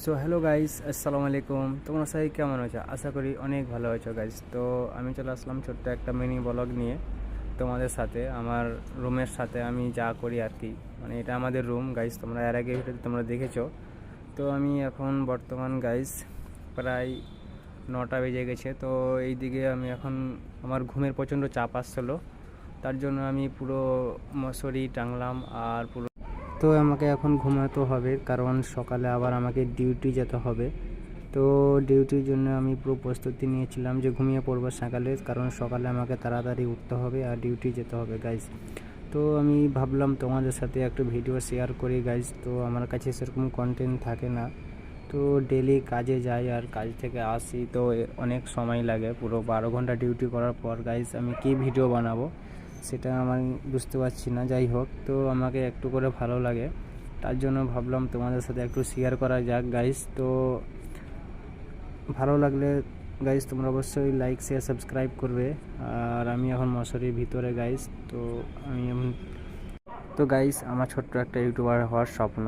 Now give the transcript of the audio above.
So hello guys, আসসালামু আলাইকুম। তোমরা সবাই কেমন আছো? আশা করি অনেক ভালো আছো গাইস। তো আমি চলে আসলাম ছোট্ট একটা মিনি ব্লগ নিয়ে তোমাদের সাথে, আমার রুমের সাথে আমি যা করি আর কি। মানে এটা আমাদের রুম গাইস, তোমরা এর আগে ভিডিওতে তোমরা দেখেছো। তো আমি এখন বর্তমান গাইস প্রায় 9টা বেজে গেছে। তো এই দিকে আমি এখন আমার ঘুমের প্রচণ্ড চাপ আসছিলো, তার জন্য আমি পুরো মশারি টাঙলাম আর পুরো। তো আমাকে এখন ঘুমাতে হবে, কারণ সকালে আবার আমাকে ডিউটি যেতে হবে। তো ডিউটির জন্য আমি পুরো প্রস্তুতি নিয়েছিলাম যে ঘুমিয়ে পড়বো সকালে, কারণ সকালে আমাকে তাড়াতাড়ি উঠতে হবে আর ডিউটি যেতে হবে গাইজ। তো আমি ভাবলাম তোমাদের সাথে একটু ভিডিও শেয়ার করি গাইজ। তো আমার কাছে সেরকম কন্টেন্ট থাকে না, তো ডেলি কাজে যাই আর কাজ থেকে আসি, তো অনেক সময় লাগে। পুরো 12 ঘন্টা ডিউটি করার পর গাইজ আমি কি ভিডিও বানাবো সেটা আমি বুঝতে পারছি না। যাই হোক, তো আমাকে একটু করে ভালো লাগে, তার জন্য ভাবলাম তোমাদের সাথে একটু শেয়ার করা যাক গাইজ। তো ভালো লাগলে গাইজ তোমরা অবশ্যই লাইক শেয়ার সাবস্ক্রাইব করবে। আর আমি এখন মশারির ভিতরে গাইজ। তো আমি তো গাইজ আমার ছোট্ট একটা ইউটিউবার হওয়ার স্বপ্ন।